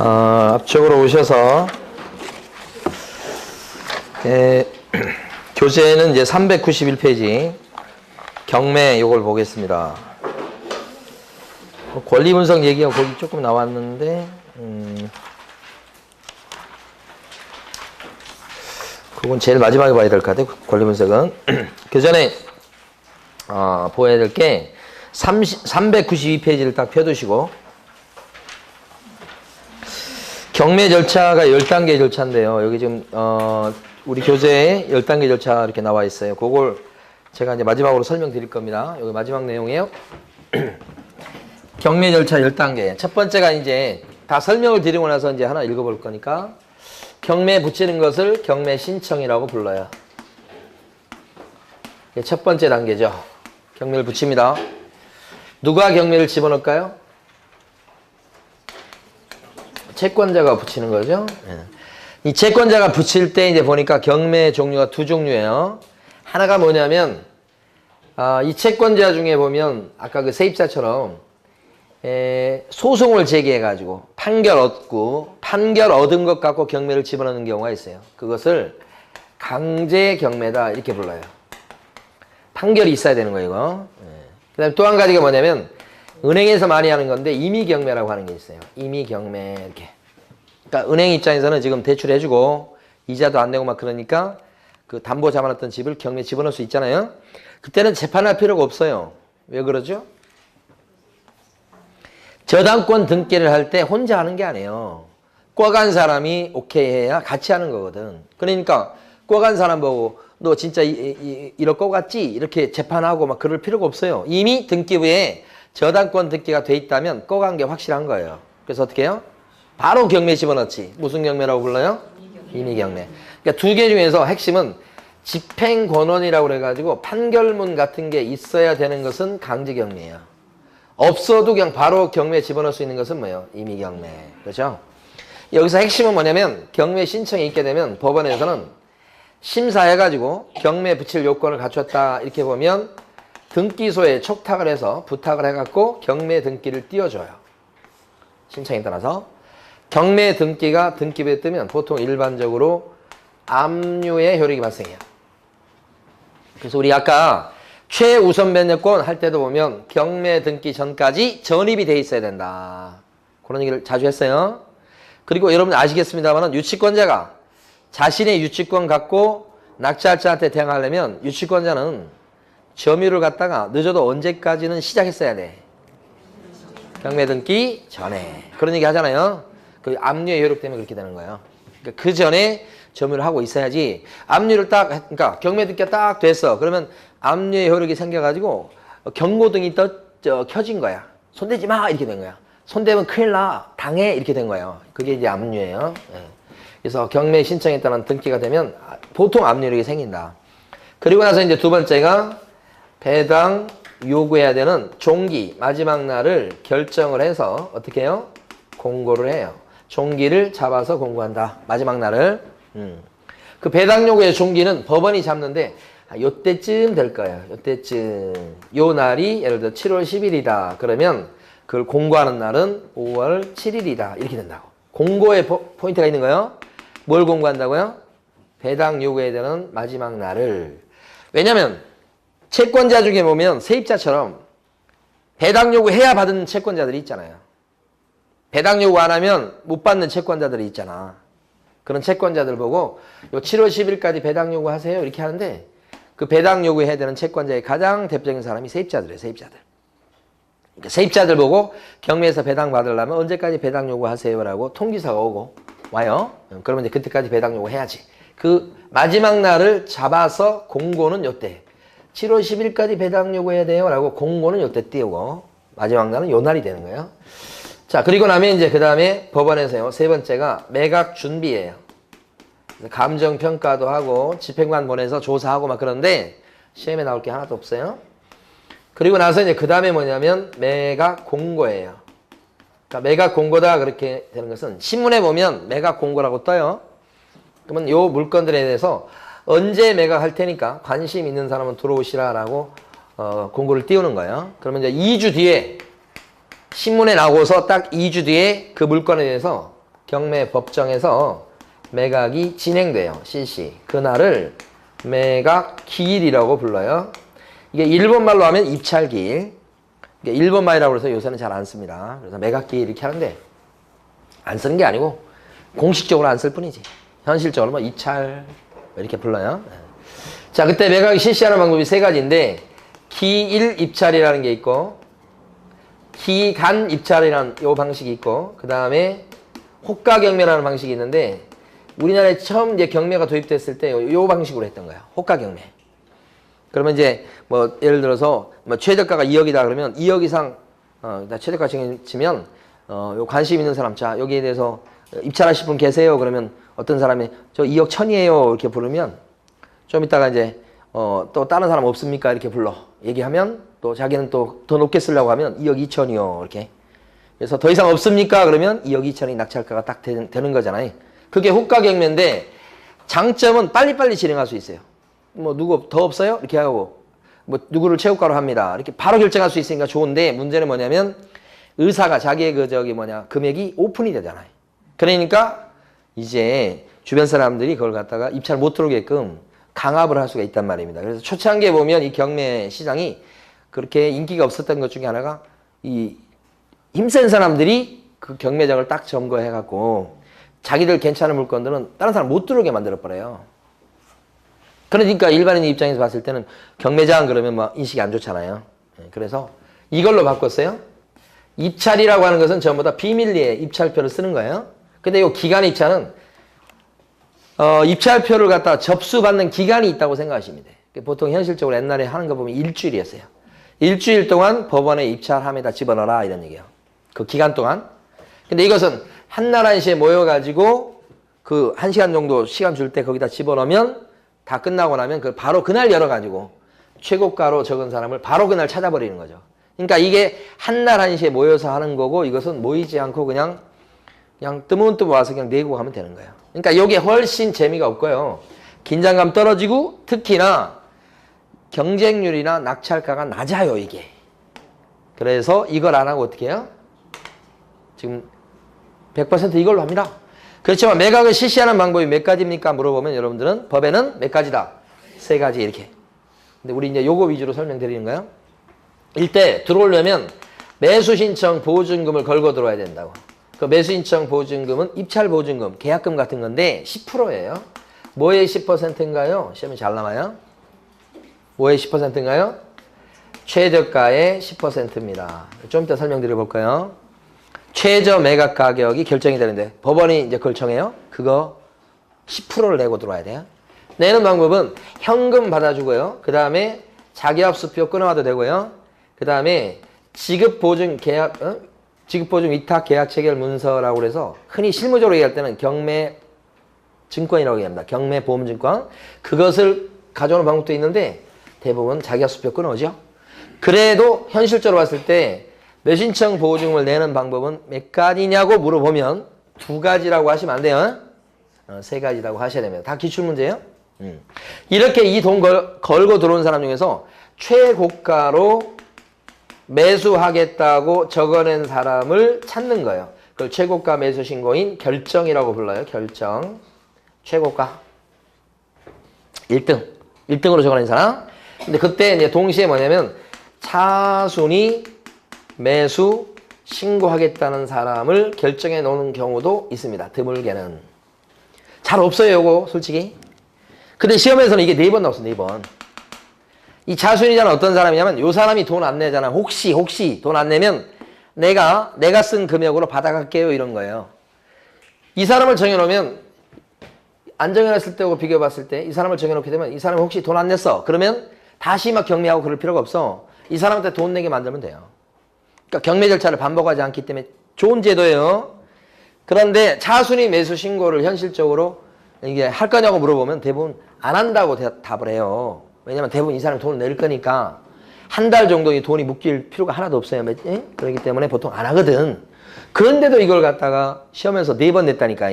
앞쪽으로 오셔서 교재는 이제 391페이지 경매 요걸 보겠습니다. 권리 분석 얘기가 거기 조금 나왔는데 그건 제일 마지막에 봐야 될 것 같아요. 권리 분석은 그 전에 보아야 될 게 392페이지를 딱 펴두시고 경매 절차가 10단계 절차인데요. 여기 지금 우리 교재에 10단계 절차 이렇게 나와 있어요. 그걸 제가 이제 마지막으로 설명드릴 겁니다. 여기 마지막 내용이에요. 경매 절차 10단계. 첫 번째가 이제 다 설명을 드리고 나서 이제 하나 읽어볼 거니까 경매 붙이는 것을 경매 신청이라고 불러요. 이게 첫 번째 단계죠. 경매를 붙입니다. 누가 경매를 집어넣을까요? 채권자가 붙이는 거죠. 이 채권자가 붙일 때 이제 보니까 경매 종류가 두 종류예요. 하나가 뭐냐면 이 채권자 중에 보면 아까 그 세입자처럼 소송을 제기해가지고 판결 얻은 것 갖고 경매를 집어넣는 경우가 있어요. 그것을 강제 경매다 이렇게 불러요. 판결이 있어야 되는 거예요, 이거. 그 다음에 또 한 가지가 뭐냐면 은행에서 많이 하는 건데 임의 경매라고 하는 게 있어요. 임의 경매 이렇게. 그러니까 은행 입장에서는 지금 대출해주고 이자도 안 내고 막 그러니까 그 담보 잡아놨던 집을 경매에 집어넣을 수 있잖아요. 그때는 재판할 필요가 없어요. 왜 그러죠? 저당권 등기를 할 때 혼자 하는 게 아니에요. 꿔간 사람이 오케이 해야 같이 하는 거거든. 그러니까 꿔간 사람 보고 너 진짜 이럴 거 같지? 이렇게 재판하고 막 그럴 필요가 없어요. 이미 등기부에 저당권 등기가 돼 있다면 꿔간 게 확실한 거예요. 그래서 어떻게 해요? 바로 경매에 집어넣지. 무슨 경매라고 불러요? 임의 경매. 그러니까 두 개 중에서 핵심은 집행권원이라고 그래가지고 판결문 같은 게 있어야 되는 것은 강제 경매예요. 없어도 그냥 바로 경매에 집어넣을 수 있는 것은 뭐예요? 임의 경매. 그렇죠? 여기서 핵심은 뭐냐면 경매 신청이 있게 되면 법원에서는 심사해가지고 경매 붙일 요건을 갖췄다 이렇게 보면 등기소에 촉탁을 해서 부탁을 해갖고 경매 등기를 띄워줘요. 신청에 따라서. 경매 등기가 등기부에 뜨면 보통 일반적으로 압류의 효력이 발생해요. 그래서 우리 아까 최우선 변제권 할 때도 보면 경매 등기 전까지 전입이 돼 있어야 된다. 그런 얘기를 자주 했어요. 그리고 여러분 아시겠습니다만 유치권자가 자신의 유치권 갖고 낙찰자한테 대항하려면 유치권자는 점유를 갖다가 늦어도 언제까지는 시작했어야 돼? 경매 등기 전에. 그런 얘기 하잖아요. 그 압류의 효력 때문에 그렇게 되는 거예요. 그러니까 그 전에 점유를 하고 있어야지. 압류를 그러니까 경매 등기가 딱 됐어. 그러면 압류의 효력이 생겨가지고 경고등이 켜진 거야. 손대지 마 이렇게 된 거야. 손대면 큰일 나. 당해 이렇게 된 거예요. 그게 이제 압류예요. 그래서 경매 신청에 따른 등기가 되면 보통 압류력이 생긴다. 그리고 나서 이제 두 번째가 배당 요구해야 되는 종기 마지막 날을 결정을 해서 어떻게 해요? 공고를 해요. 종기를 잡아서 공고한다. 마지막 날을. 그 배당 요구의 종기는 법원이 잡는데 요때쯤 될 거예요. 요때쯤. 요 날이 예를 들어 7월 10일이다. 그러면 그걸 공고하는 날은 5월 7일이다. 이렇게 된다고. 공고에 포인트가 있는 거예요. 뭘 공고한다고요? 배당 요구해야 되는 마지막 날을. 왜냐면 채권자 중에 보면 세입자처럼 배당 요구해야 받은 채권자들이 있잖아요. 배당 요구 안 하면 못 받는 채권자들이 있잖아. 그런 채권자들 보고 요 7월 10일까지 배당 요구하세요 이렇게 하는데 그 배당 요구해야 되는 채권자의 가장 대표적인 사람이 세입자들이에요. 세입자들. 그러니까 세입자들 보고 경매에서 배당 받으려면 언제까지 배당 요구하세요라고 통지서가 오고 와요. 그러면 이제 그때까지 배당 요구해야지. 그 마지막 날을 잡아서 공고는 요때 7월 10일까지 배당 요구해야 돼요 라고 공고는 요때 띄우고 마지막 날은 요 날이 되는 거예요. 자, 그리고 나면 이제 그 다음에 법원에서요. 세 번째가 매각 준비예요. 감정평가도 하고 집행관 보내서 조사하고 막 그런데 시험에 나올 게 하나도 없어요. 그리고 나서 이제 그 다음에 뭐냐면 매각 공고예요. 그러니까 매각 공고다 그렇게 되는 것은 신문에 보면 매각 공고라고 떠요. 그러면 요 물건들에 대해서 언제 매각할 테니까 관심 있는 사람은 들어오시라라고 공고를 띄우는 거예요. 그러면 이제 2주 뒤에 신문에 나오고서 딱 2주 뒤에 그 물건에 대해서 경매 법정에서 매각이 진행돼요. 실시. 그날을 매각 기일이라고 불러요. 이게 일본 말로 하면 입찰기일. 일본 말이라고 해서 요새는 잘 안 씁니다. 그래서 매각기일 이렇게 하는데 안 쓰는 게 아니고 공식적으로 안 쓸 뿐이지. 현실적으로 뭐 입찰 이렇게 불러요. 자, 그때 매각이 실시하는 방법이 세 가지인데 기일 입찰이라는 게 있고 기간 입찰이라는 요 방식이 있고 그 다음에 호가 경매라는 방식이 있는데 우리나라에 처음 이제 경매가 도입됐을 때 요 방식으로 했던 거야. 호가 경매. 그러면 이제 뭐 예를 들어서 뭐 최저가가 2억이다 그러면 2억 이상 최저가 치면 요 관심 있는 사람 자 여기에 대해서 입찰하실 분 계세요. 그러면 어떤 사람이 저 2억 1,000이에요 이렇게 부르면 좀 이따가 이제 또 다른 사람 없습니까 이렇게 불러 얘기하면 또 자기는 또 더 높게 쓰려고 하면 2억 2천이요 이렇게. 그래서 더 이상 없습니까 그러면 2억 2천이 낙찰가가 딱 되는 거잖아요. 그게 호가 경매인데 장점은 빨리빨리 진행할 수 있어요. 뭐 누구 더 없어요? 이렇게 하고 뭐 누구를 최고가로 합니다. 이렇게 바로 결정할 수 있으니까 좋은데 문제는 뭐냐면 의사가 자기의 금액이 오픈이 되잖아요. 그러니까 이제 주변 사람들이 그걸 갖다가 입찰 못 들어오게끔 강압을 할 수가 있단 말입니다. 그래서 초창기에 보면 이 경매 시장이 그렇게 인기가 없었던 것 중에 하나가 이 힘센 사람들이 그 경매장을 딱 점거해갖고 자기들 괜찮은 물건들은 다른 사람 못 들어오게 만들어버려요. 그러니까 일반인 입장에서 봤을 때는 경매장 그러면 막 인식이 안 좋잖아요. 그래서 이걸로 바꿨어요. 입찰이라고 하는 것은 전부 다 비밀리에 입찰표를 쓰는 거예요. 근데 이 기간 입찰은 입찰표를 갖다 접수받는 기간이 있다고 생각하시면 돼요. 보통 현실적으로 옛날에 하는 거 보면 일주일이었어요. 일주일 동안 법원에 입찰함에다 집어넣어라 이런 얘기예요. 그 기간 동안. 근데 이것은 한날 한시에 모여가지고 그 1시간 정도 시간 줄 때 거기다 집어넣으면 다 끝나고 나면 그 바로 그날 열어가지고 최고가로 적은 사람을 바로 그날 찾아버리는 거죠. 그러니까 이게 한날 한시에 모여서 하는 거고 이것은 모이지 않고 그냥 뜨문뜨문 와서 그냥 내고 가면 되는 거예요. 그러니까 이게 훨씬 재미가 없고요. 긴장감 떨어지고 특히나 경쟁률이나 낙찰가가 낮아요 이게. 그래서 이걸 안 하고 어떻게 해요? 지금 100% 이걸로 합니다. 그렇지만 매각을 실시하는 방법이 몇 가지입니까? 물어보면 여러분들은 법에는 몇 가지다? 세 가지 이렇게. 근데 우리 이제 요거 위주로 설명드리는 거예요. 일대 들어오려면 매수 신청 보증금을 걸고 들어와야 된다고. 그 매수 신청 보증금은 입찰 보증금, 계약금 같은 건데 10%예요. 뭐의 10%인가요? 시험이 잘 나와요. 뭐의 10%인가요? 최저가의 10%입니다. 좀 이따 설명드려 볼까요? 최저 매각 가격이 결정이 되는데 법원이 이제 그걸 정해요. 그거 10%를 내고 들어와야 돼요. 내는 방법은 현금 받아주고요. 그 다음에 자기합수표 끊어와도 되고요. 그 다음에 지급보증 위탁 계약 체결 문서라고 해서 흔히 실무적으로 얘기할 때는 경매 증권이라고 얘기합니다. 경매 보험증권. 그것을 가져오는 방법도 있는데 대부분 자기합수표 끊어오죠. 그래도 현실적으로 봤을 때 매수신청 보증금을 내는 방법은 몇 가지냐고 물어보면 2가지라고 하시면 안 돼요. 3가지라고 하셔야 됩니다. 다 기출문제예요. 이렇게 이 돈 걸고 들어온 사람 중에서 최고가로 매수하겠다고 적어낸 사람을 찾는 거예요. 그걸 최고가 매수 신고인 결정이라고 불러요. 결정. 최고가 1등으로 적어낸 사람. 근데 그때 이제 동시에 뭐냐면 차순위 매수 신고하겠다는 사람을 결정해 놓는 경우도 있습니다. 드물게는. 잘 없어요, 요거 솔직히. 근데 시험에서는 이게 4번 나왔어, 4번. 이 차순위자는 어떤 사람이냐면 요 사람이 돈 안 내잖아. 혹시 돈 안 내면 내가 쓴 금액으로 받아갈게요, 이런 거예요. 이 사람을 정해놓으면 안 정해놨을 때하고 비교해봤을 때 이 사람을 정해놓게 되면 이 사람이 혹시 돈 안 냈어. 그러면 다시 막 경매하고 그럴 필요가 없어. 이 사람한테 돈 내게 만들면 돼요. 그러니까 경매 절차를 반복하지 않기 때문에 좋은 제도예요. 그런데 차순위 매수 신고를 현실적으로 이게 할 거냐고 물어보면 대부분 안 한다고 답을 해요. 왜냐면 대부분 이 사람이 돈을 낼 거니까 한 달 정도 이 돈이 묶일 필요가 하나도 없어요. 그렇기 때문에 보통 안 하거든. 그런데도 이걸 갖다가 시험에서 4번 냈다니까.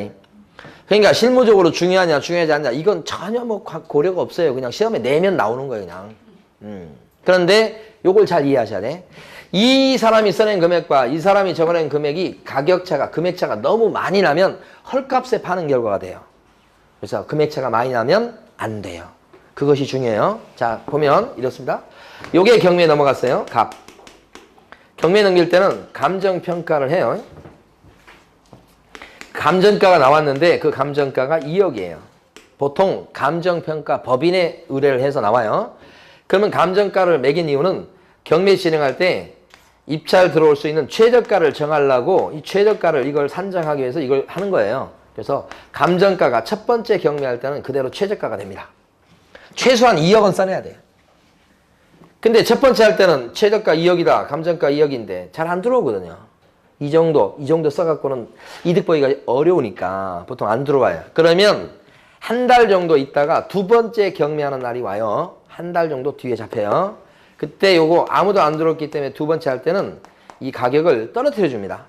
그러니까 실무적으로 중요하냐 중요하지 않냐 이건 전혀 뭐 고려가 없어요. 그냥 시험에 내면 나오는 거예요. 그냥. 그런데 요걸 잘 이해하셔야 돼. 이 사람이 써낸 금액과 이 사람이 적어낸 금액이 가격차가, 금액차가 너무 많이 나면 헐값에 파는 결과가 돼요. 그래서 금액차가 많이 나면 안 돼요. 그것이 중요해요. 자, 보면 이렇습니다. 요게 경매에 넘어갔어요. 갑. 경매에 넘길 때는 감정평가를 해요. 감정가가 나왔는데 그 감정가가 2억이에요. 보통 감정평가 법인에 의뢰를 해서 나와요. 그러면 감정가를 매긴 이유는 경매 진행할 때 입찰 들어올 수 있는 최저가를 정하려고 이 최저가를 이걸 산정하기 위해서 이걸 하는 거예요. 그래서 감정가가 첫 번째 경매할 때는 그대로 최저가가 됩니다. 최소한 2억은 써내야 돼요. 근데 첫 번째 할 때는 최저가 2억이다. 감정가 2억인데 잘 안 들어오거든요. 이 정도 써갖고는 이득 보기가 어려우니까 보통 안 들어와요. 그러면 한 달 정도 있다가 두 번째 경매하는 날이 와요. 한 달 정도 뒤에 잡혀요. 그때 요거 아무도 안 들어왔기 때문에 두 번째 할 때는 이 가격을 떨어뜨려 줍니다.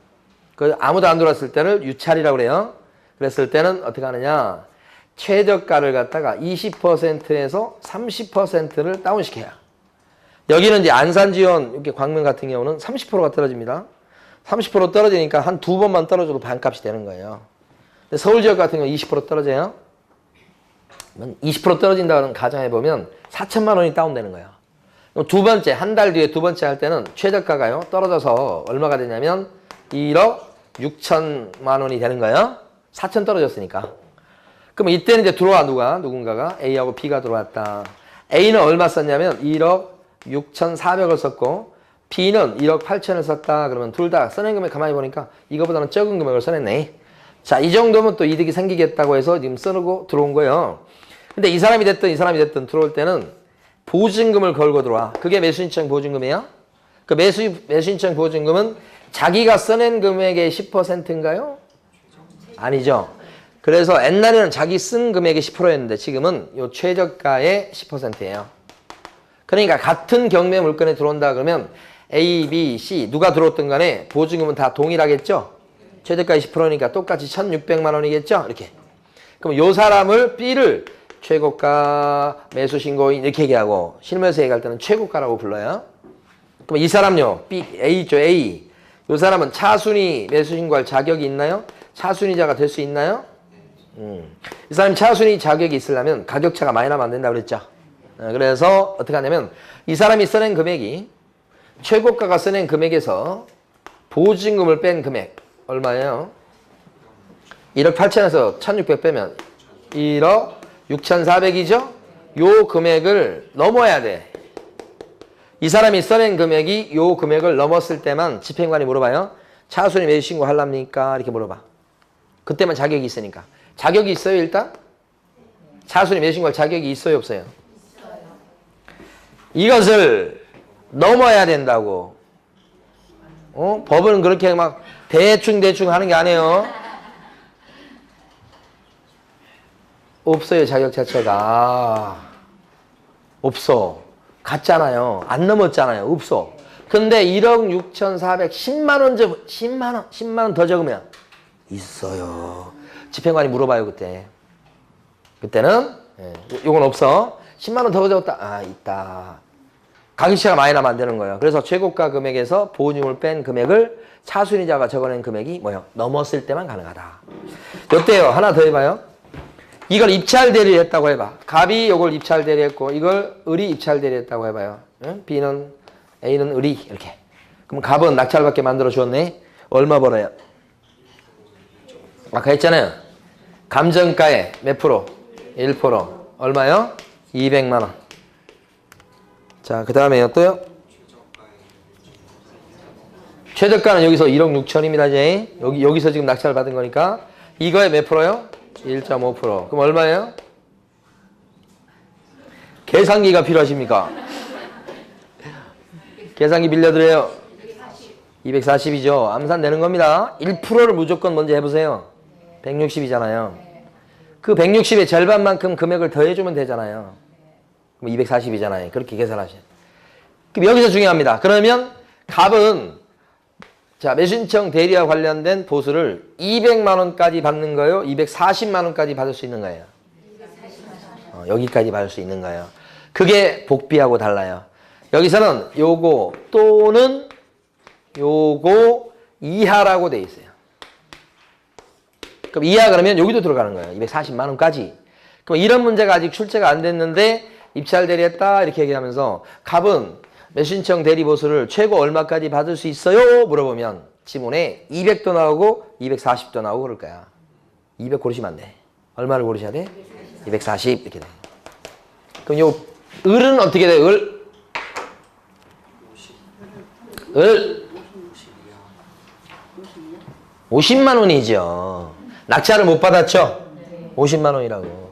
그 아무도 안 들어왔을 때를 유찰이라고 그래요. 그랬을 때는 어떻게 하느냐. 최저가를 갖다가 20%에서 30%를 다운시켜요. 여기는 이제 안산지원 이렇게 광명 같은 경우는 30%가 떨어집니다. 30% 떨어지니까 한 두 번만 떨어져도 반값이 되는 거예요. 근데 서울 지역 같은 경우 20% 떨어져요. 20% 떨어진다는 가정해보면 4천만 원이 다운되는 거예요. 두 번째, 한 달 뒤에 두 번째 할 때는 최저가가요. 떨어져서 얼마가 되냐면 1억 6천만 원이 되는 거예요. 4천 떨어졌으니까. 그럼 이때는 이제 들어와 누군가가 A하고 B가 들어왔다. A는 얼마 썼냐면 1억 6,400을 썼고 B는 1억 8천을 썼다. 그러면 둘 다 써낸 금액 가만히 보니까 이거보다는 적은 금액을 써냈네. 자, 이 정도면 또 이득이 생기겠다고 해서 지금 써놓고 들어온 거예요. 근데 이 사람이 됐든 들어올 때는 보증금을 걸고 들어와. 그게 매수신청 보증금이에요. 그 매수신청 보증금은 자기가 써낸 금액의 10%인가요? 아니죠. 그래서 옛날에는 자기 쓴 금액의 10%였는데 지금은 요 최저가의 10%예요. 그러니까 같은 경매 물건에 들어온다 그러면 A, B, C 누가 들어왔든 간에 보증금은 다 동일하겠죠? 최저가 20%니까 똑같이 1,600만 원이겠죠? 이렇게. 그럼 요 사람을 B를 최고가 매수신고인 이렇게 얘기하고 실무에서 얘기할 때는 최고가라고 불러요. 그럼 이 사람요. B, A죠. A. 요 사람은 차순위 매수신고할 자격이 있나요? 차순위자가 될 수 있나요? 이 사람이 차순위 자격이 있으려면 가격차가 많이 나면 안 된다고 그랬죠. 그래서 어떻게 하냐면 이 사람이 써낸 금액이 최고가가 써낸 금액에서 보증금을 뺀 금액 얼마예요? 1억 8천에서 1,600 빼면 1억 6,400이죠? 요 금액을 넘어야 돼. 이 사람이 써낸 금액이 요 금액을 넘었을 때만 집행관이 물어봐요. 차순위 매수신고 하랍니까? 이렇게 물어봐. 그때만 자격이 있으니까. 자격이 있어요 일단? 차순위 매수신고할 자격이 있어요 없어요? 있어요. 이것을 넘어야 된다고. 법은 그렇게 막 대충 하는 게 아니에요. 없어요 자격 자체가. 없어. 갔잖아요. 안 넘었잖아요. 없어. 근데 1억 6,400 10만 원 10만 원 더 적으면 있어요. 집행관이 물어봐요 그때. 그때는 요건 없어. 10만 원 더 적었다. 아 있다. 가격차가 많이 나면 안 되는 거예요. 그래서 최고가 금액에서 보증금을 뺀 금액을 차순위자가 적어낸 금액이 뭐요? 넘었을 때만 가능하다. 어때요? 하나 더 해봐요. 이걸 입찰 대리했다고 해봐. 갑이 이걸 입찰 대리했고 이걸 을이 입찰 대리했다고 해봐요. 응? B는 A는 을이 이렇게. 그럼 갑은 낙찰받게 만들어 주었네. 얼마 벌어요? 아까 했잖아요. 감정가에 몇 프로? 1%. 얼마요? 200만 원. 자, 그 다음에요 또요. 최저가는 여기서 1억 6천입니다. 이제 여기서 지금 낙찰 받은 거니까 이거에 몇 프로요? 1.5%. 그럼 얼마예요? 계산기가 필요하십니까? 계산기 빌려드려요. 240이죠. 암산 되는 겁니다. 1%를 무조건 먼저 해보세요. 160이잖아요. 그 160의 절반만큼 금액을 더해주면 되잖아요. 그럼 240이잖아요. 그렇게 계산하셔요. 그럼 여기서 중요합니다. 그러면 갑은 자 매수신청 대리와 관련된 보수를 200만 원까지 받는 거예요? 240만 원까지 받을 수 있는 거예요? 여기까지 받을 수 있는 거예요. 그게 복비하고 달라요. 여기서는 요거 또는 요거 이하라고 돼 있어요. 그럼 이하 그러면 여기도 들어가는 거예요. 240만 원까지. 그럼 이런 문제가 아직 출제가 안 됐는데 입찰 대리했다 이렇게 얘기하면서 갑은 매수신청 대리 보수를 최고 얼마까지 받을 수 있어요? 물어보면 지문에 200도 나오고 240도 나오고 그럴 거야. 200 고르시면 안 돼. 얼마를 고르셔야 돼? 240 이렇게 돼. 그럼 요 을은 어떻게 돼? 을 50만 원이죠. 낙찰을 못 받았죠? 50만 원이라고.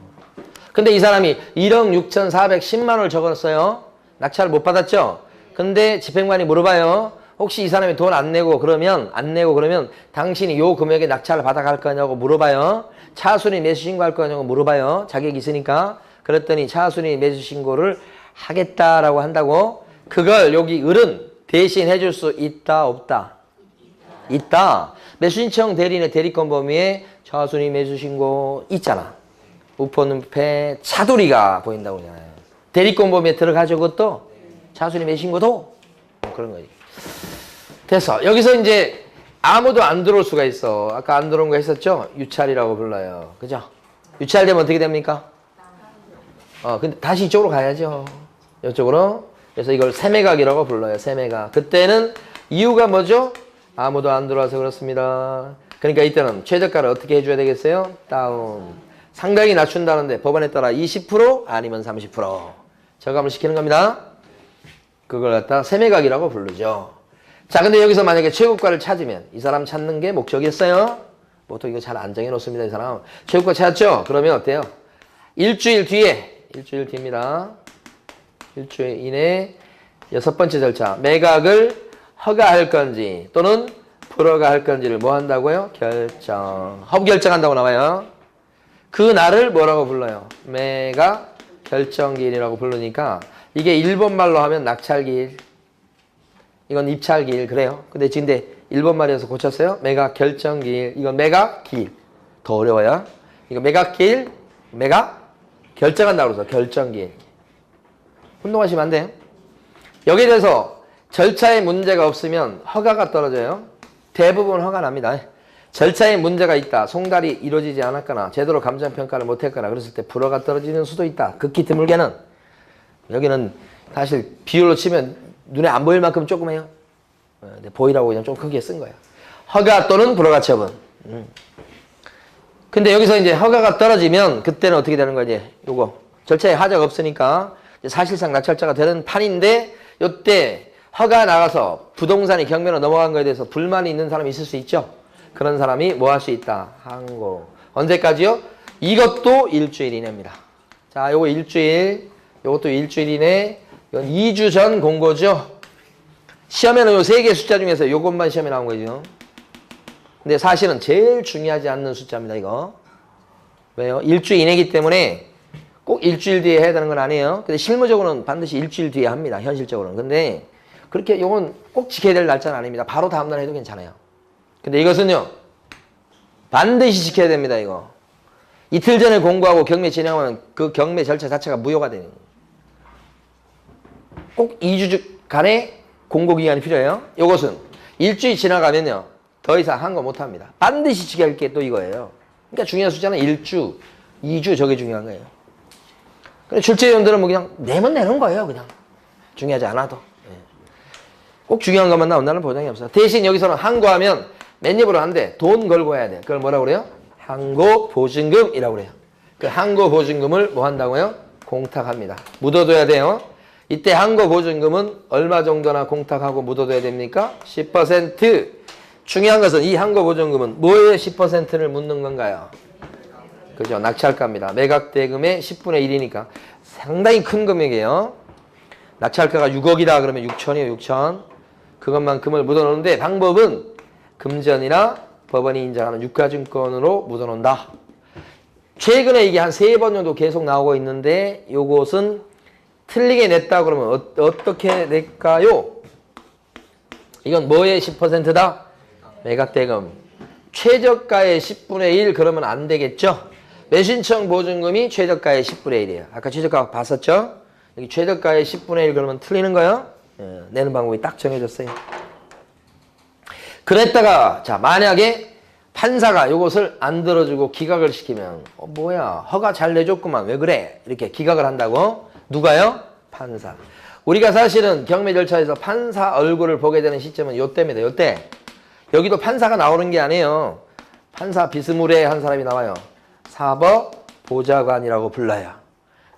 근데 이 사람이 1억 6,410만 원을 적었어요. 낙찰을 못 받았죠? 근데 집행관이 물어봐요. 혹시 이 사람이 돈 안 내고 그러면 당신이 요 금액에 낙찰을 받아갈 거냐고 물어봐요. 차순위 매수 신고할 거냐고 물어봐요. 자격이 있으니까. 그랬더니 차순위 매수 신고를 하겠다라고 한다고. 그걸 여기 을은 대신 해줄 수 있다 없다? 있다. 매수신청 대리인의 대리권 범위에 차순위 매수 신고 있잖아. 우포 눈패 차돌이가 보인다고 하잖아요. 대리권 범위에 들어가죠. 그것도 차순위 매수 신고도 그런 거지. 됐어. 여기서 이제 아무도 안 들어올 수가 있어. 아까 안 들어온 거 했었죠? 유찰이라고 불러요. 그죠? 유찰되면 어떻게 됩니까? 근데 다시 이쪽으로 가야죠. 이쪽으로. 그래서 이걸 세매각이라고 불러요. 세매각. 그때는 이유가 뭐죠? 아무도 안 들어와서 그렇습니다. 그러니까 이때는 최저가를 어떻게 해줘야 되겠어요? 다운. 상당히 낮춘다는데 법안에 따라 20% 아니면 30% 저감을 시키는 겁니다. 그걸 갖다 세매각이라고 부르죠. 자, 근데 여기서 만약에 최고가를 찾으면 이 사람 찾는 게 목적이었어요. 보통 이거 잘 안 정해놓습니다. 이 사람. 최고가 찾았죠? 그러면 어때요? 일주일 뒤입니다. 일주일 이내 6번째 절차. 매각을 허가할 건지 또는 불허가할 건지를 뭐 한다고요? 결정. 허브 결정한다고 나와요. 그 날을 뭐라고 불러요? 매각 결정기일이라고 부르니까 이게 일본말로 하면 낙찰기일. 이건 입찰기일 그래요. 근데 지금 일본말이어서 고쳤어요. 매각 결정기일. 이건 매각기일. 더 어려워요. 이거 매각기일, 매각 결정한다고 그래서 결정기일. 혼동하시면 안 돼요. 여기에 대해서 절차에 문제가 없으면 허가가 떨어져요. 대부분 허가 납니다. 절차에 문제가 있다. 송달이 이루어지지 않았거나 제대로 감정평가를 못했거나 그랬을 때 불허가 떨어지는 수도 있다. 극히 드물게는. 여기는 사실 비율로 치면 눈에 안 보일 만큼 조금 해요. 보이라고 그냥 좀 크게 쓴 거예요. 허가 또는 불허가 처분. 근데 여기서 이제 허가가 떨어지면 그때는 어떻게 되는 거지? 요거 절차에 하자가 없으니까 사실상 낙찰자가 되는 판인데 요때 허가 나가서 부동산이 경매로 넘어간 거에 대해서 불만이 있는 사람이 있을 수 있죠. 그런 사람이 뭐 할 수 있다? 항고. 언제까지요? 이것도 일주일 이내입니다. 자, 요거 일주일, 요것도 일주일 이내. 이건 2주 전 공고죠. 시험에는 요 3개 숫자 중에서 요것만 시험에 나온 거죠. 근데 사실은 제일 중요하지 않는 숫자입니다, 이거. 왜요? 일주일 이내이기 때문에 꼭 일주일 뒤에 해야 되는 건 아니에요. 근데 실무적으로는 반드시 일주일 뒤에 합니다, 현실적으로는. 근데 그렇게 요건 꼭 지켜야 될 날짜는 아닙니다. 바로 다음날 해도 괜찮아요. 근데 이것은요, 반드시 지켜야 됩니다, 이거. 이틀 전에 공고하고 경매 진행하면 그 경매 절차 자체가 무효가 되는 거예요. 꼭 2주간의 공고기간이 필요해요. 이것은 일주일 지나가면요, 더 이상 한 거 못합니다. 반드시 지켜야 할 게 또 이거예요. 그러니까 중요한 숫자는 1주, 2주 저게 중요한 거예요. 근데 출제위원들은 뭐 그냥 내면 내는 거예요, 그냥. 중요하지 않아도. 꼭 중요한 것만 나온다는 보장이 없어요. 대신 여기서는 항고하면 맨입으로 안 돼. 돈 걸고 해야 돼. 그걸 뭐라고 그래요? 항고 보증금이라고 그래요. 그 항고 보증금을 뭐 한다고요? 공탁합니다. 묻어둬야 돼요. 이때 항고 보증금은 얼마 정도나 공탁하고 묻어둬야 됩니까? 10%. 중요한 것은 이 항고 보증금은 뭐에 10%를 묻는 건가요? 그죠? 낙찰가입니다. 매각대금의 10분의 1이니까 상당히 큰 금액이에요. 낙찰가가 6억이다 그러면 6천이에요. 6천. 그것만큼을 묻어놓는데 방법은 금전이나 법원이 인정하는 유가증권으로 묻어놓는다. 최근에 이게 한 3번 정도 계속 나오고 있는데 요것은 틀리게 냈다 그러면 어떻게 낼까요? 이건 뭐의 10%다? 매각대금. 최저가의 10분의 1 그러면 안 되겠죠? 매수신청 보증금이 최저가의 10분의 1이에요. 아까 최저가 봤었죠? 여기 최저가의 10분의 1 그러면 틀리는 거예요? 내는 방법이 딱 정해졌어요. 그랬다가 자 만약에 판사가 이것을 안 들어주고 기각을 시키면 뭐야 허가 잘 내줬구만 왜 그래 이렇게 기각을 한다고 누가요? 판사. 우리가 사실은 경매 절차에서 판사 얼굴을 보게 되는 시점은 요때입니다. 요때 여기도 판사가 나오는 게 아니에요. 판사 비스무리한 사람이 나와요. 사법보좌관이라고 불러요.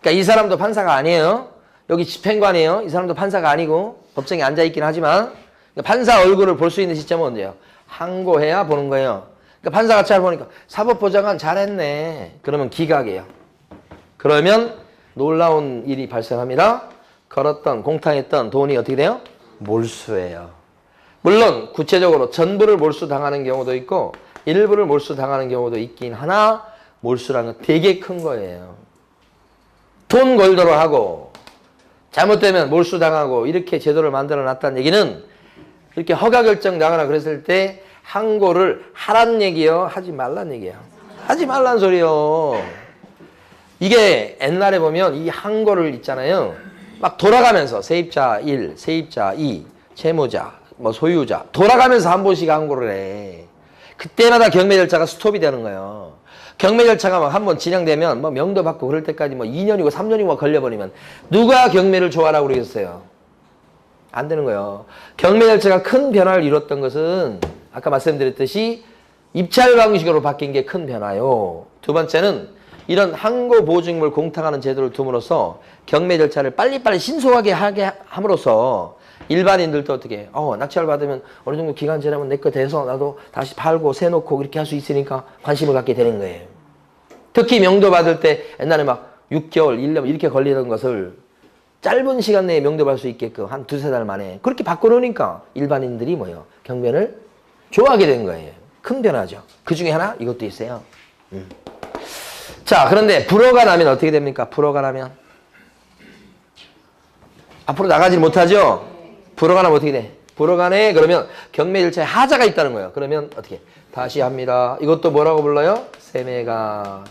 그러니까 이 사람도 판사가 아니에요. 여기 집행관이에요. 이 사람도 판사가 아니고 법정에 앉아있긴 하지만 판사 얼굴을 볼 수 있는 시점은 언제예요? 항고해야 보는 거예요. 그러니까 판사가 잘 보니까 사법보좌관 잘했네. 그러면 기각이에요. 그러면 놀라운 일이 발생합니다. 걸었던 공탕했던 돈이 어떻게 돼요? 몰수예요. 물론 구체적으로 전부를 몰수당하는 경우도 있고 일부를 몰수당하는 경우도 있긴 하나 몰수라는 건 되게 큰 거예요. 돈 걸도록 하고 잘못되면 몰수당하고 이렇게 제도를 만들어 놨다는 얘기는 이렇게 허가 결정 나거나 그랬을 때 항고를 하란 얘기요? 하지 말란 얘기예요. 하지 말란 소리요. 이게 옛날에 보면 이 항고를 있잖아요. 막 돌아가면서 세입자 1, 세입자 2, 채무자, 뭐 소유자 돌아가면서 한 번씩 항고를 해. 그때마다 경매 절차가 스톱이 되는 거예요. 경매 절차가 막 한 번 진행되면 뭐 명도 받고 그럴 때까지 뭐 2년이고 3년이고 걸려버리면 누가 경매를 좋아하라고 그러겠어요? 안 되는 거예요. 경매 절차가 큰 변화를 이뤘던 것은 아까 말씀드렸듯이 입찰 방식으로 바뀐 게 큰 변화요. 두 번째는 이런 항고 보증금을 공탁하는 제도를 둠으로써 경매 절차를 빨리빨리 신속하게 하게 함으로써 일반인들도 어떻게 낙찰 받으면 어느 정도 기간 지나면 내 거 돼서 나도 다시 팔고 세 놓고 그렇게 할 수 있으니까 관심을 갖게 되는 거예요. 특히 명도 받을 때 옛날에 막 6개월, 1년 이렇게 걸리던 것을 짧은 시간 내에 명도 받을 수 있게끔 한 두세 달 만에 그렇게 바꿔놓으니까 일반인들이 뭐예요? 경매를 좋아하게 된 거예요. 큰 변화죠. 그 중에 하나 이것도 있어요. 자, 그런데 불허가 나면 어떻게 됩니까? 불허가 나면 앞으로 나가지 못하죠? 불허가 나면 어떻게 돼? 불허가 네 그러면 경매 절차에 하자가 있다는 거예요. 그러면 어떻게? 다시 합니다. 이것도 뭐라고 불러요? 세매가.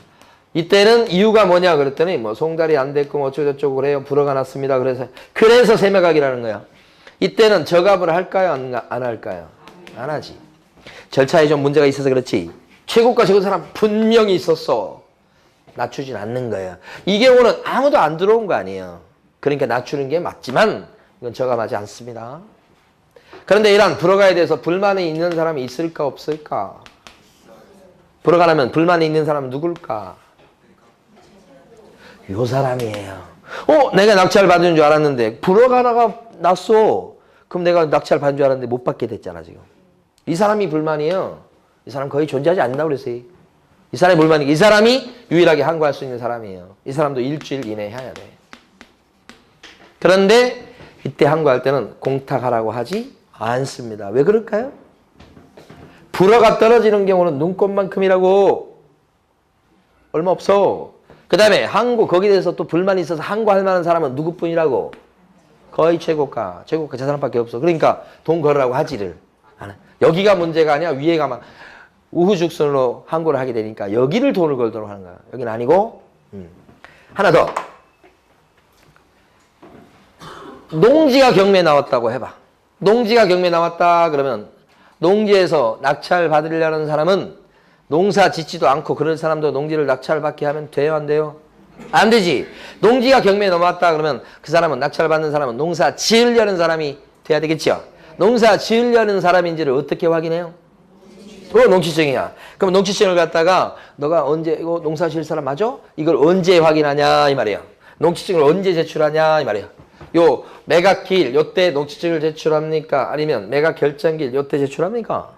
이때는 이유가 뭐냐 그랬더니 뭐 송달이 안 됐고 뭐 어쩌고저쩌고 그래요. 불허가 났습니다. 그래서 세매각이라는 거예요. 이때는 저값을 할까요? 안 할까요? 안 하지. 절차에 좀 문제가 있어서 그렇지. 최고가 적은 사람 분명히 있었어. 낮추진 않는 거예요. 이 경우는 아무도 안 들어온 거 아니에요. 그러니까 낮추는 게 맞지만 이건 저감하지 않습니다. 그런데 이러한 불허가에 대해서 불만이 있는 사람이 있을까 없을까? 불허가 나면 불만이 있는 사람은 누굴까? 요 사람이에요. 내가 낙찰 받은 줄 알았는데 불허가 났어. 그럼 내가 낙찰 받은 줄 알았는데 못 받게 됐잖아 지금. 이 사람이 불만이에요. 이 사람 거의 존재하지 않는다고 그랬어요. 이 사람이 불만이고 이 사람이 유일하게 항고할 수 있는 사람이에요. 이 사람도 일주일 이내에 해야 돼. 그런데 이때 항고할 때는 공탁하라고 하지 않습니다. 왜 그럴까요? 불허가 떨어지는 경우는 눈꽃만큼이라고 얼마 없어. 그 다음에 항고 거기에 대해서 또 불만이 있어서 항고할 만한 사람은 누구뿐이라고? 거의 최고가 저 사람밖에 없어. 그러니까 돈 걸으라고 하지를 않아. 여기가 문제가 아니야. 위에가 막 우후죽순으로 항고를 하게 되니까 여기를 돈을 걸도록 하는 거야. 여기는 아니고 하나 더. 농지가 경매에 나왔다고 해봐. 농지가 경매에 나왔다 그러면 농지에서 낙찰 받으려는 사람은 농사 짓지도 않고 그런 사람도 농지를 낙찰 받게 하면 돼요 안 돼요? 안 되지. 농지가 경매에 넘어왔다 그러면 그 사람은 낙찰 받는 사람은 농사 지으려는 사람이 돼야 되겠죠. 농사 지으려는 사람인지를 어떻게 확인해요? 농지증이야. 그럼 농지증을 갖다가 너가 언제 이거 농사 지을 사람 맞아? 이걸 언제 확인하냐 이 말이야. 농지증을 언제 제출하냐 이 말이야. 요 매각기일 요때 농지증을 제출합니까? 아니면 매각 결정기일 요때 제출합니까?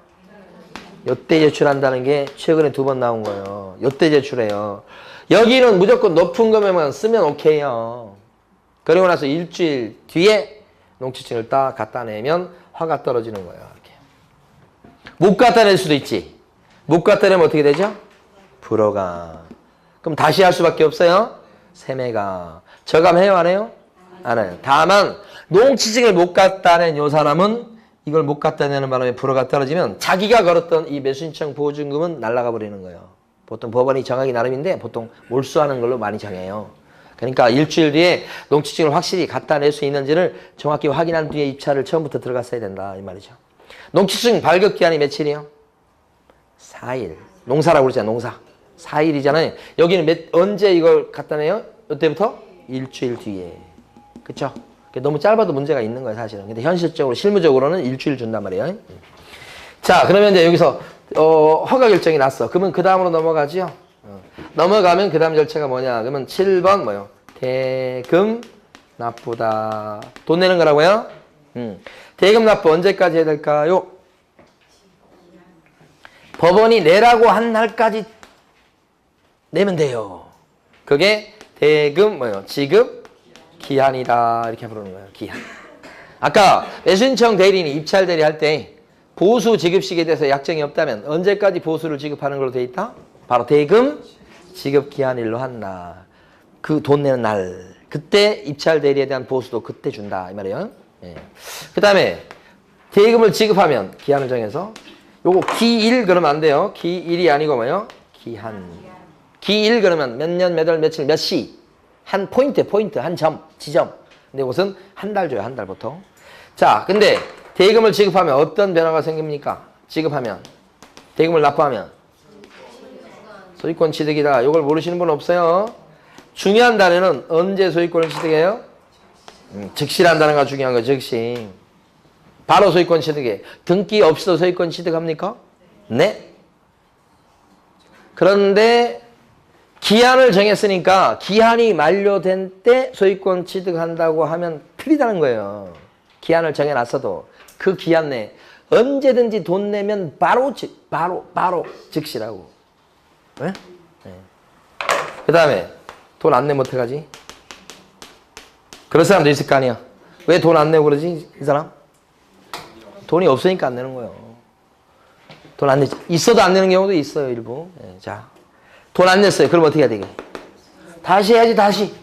요때 제출한다는 게 최근에 2번 나온 거예요. 요때 제출해요. 여기는 무조건 높은 금액만 쓰면 오케이요. 그리고 나서 일주일 뒤에 농지증을 딱 갖다 내면 화가 떨어지는 거예요. 이렇게. 못 갖다 낼 수도 있지. 못 갖다 내면 어떻게 되죠? 불허가. 그럼 다시 할 수밖에 없어요. 세매가. 저감해요 안 해요? 안 해요. 다만 농지증을 못 갖다 낸 요 사람은 이걸 못 갖다 내는 바람에 불허가 떨어지면 자기가 걸었던 이 매수신청 보증금은 날아가 버리는 거예요. 보통 법원이 정하기 나름인데 보통 몰수하는 걸로 많이 정해요. 그러니까 일주일 뒤에 농지증을 확실히 갖다 낼 수 있는지를 정확히 확인한 뒤에 입찰을 처음부터 들어갔어야 된다 이 말이죠. 농축수익 발급 기한이 며칠이요? 4일. 농사라고 그러잖아요. 농사. 4일이잖아요. 여기는 언제 이걸 갖다 내요? 이때부터? 일주일 뒤에. 그쵸? 너무 짧아도 문제가 있는 거예요, 사실은. 근데 현실적으로, 실무적으로는 일주일 준단 말이에요. 자, 그러면 이제 여기서, 허가 결정이 났어. 그러면 그 다음으로 넘어가죠? 넘어가면 그 다음 절차가 뭐냐? 그러면 7번 뭐요? 대금 납부다. 돈 내는 거라고요? 대금 납부 언제까지 해야 될까요? 법원이 내라고 한 날까지 내면 돼요. 그게 대금 뭐요? 지급 기한이다. 이렇게 부르는 거예요. 기한. 아까 외신청 대리인이 입찰 대리 할 때 보수 지급식에 대해서 약정이 없다면 언제까지 보수를 지급하는 걸로 돼 있다? 바로 대금 지급 기한일로 한다. 그 돈 내는 날. 그때 입찰 대리에 대한 보수도 그때 준다. 이 말이에요. 예. 그 다음에 대금을 지급하면 기한을 정해서 요거 기일 그러면 안 돼요. 기일이 아니고 뭐예요? 기한. 기일 그러면 몇 년, 몇 월, 며칠, 몇 시. 한 포인트, 한 점, 지점. 근데 이것은 한 달 줘요. 한 달 보통. 자, 근데 대금을 지급하면 어떤 변화가 생깁니까? 지급하면. 대금을 납부하면. 소유권 취득이다. 이걸 모르시는 분 없어요? 중요한 단어는 언제 소유권을 취득해요? 즉시란 단어가 중요한 거죠. 즉시. 바로 소유권 취득해. 등기 없이도 소유권 취득합니까? 네. 그런데 기한을 정했으니까 기한이 만료된 때 소유권 취득한다고 하면 틀리다는 거예요. 기한을 정해놨어도 그 기한 내에 언제든지 돈 내면 바로 즉시라고. 네? 네. 그 다음에 돈 안 내면 어떡하지? 그런 사람도 있을 거 아니야. 왜 돈 안 내고 그러지? 이 사람? 돈이 없으니까 안 내는 거예요. 돈 안 내지. 있어도 안 내는 경우도 있어요, 일부. 네, 자, 돈 안 냈어요. 그럼 어떻게 해야 되게? 다시 해야지, 다시.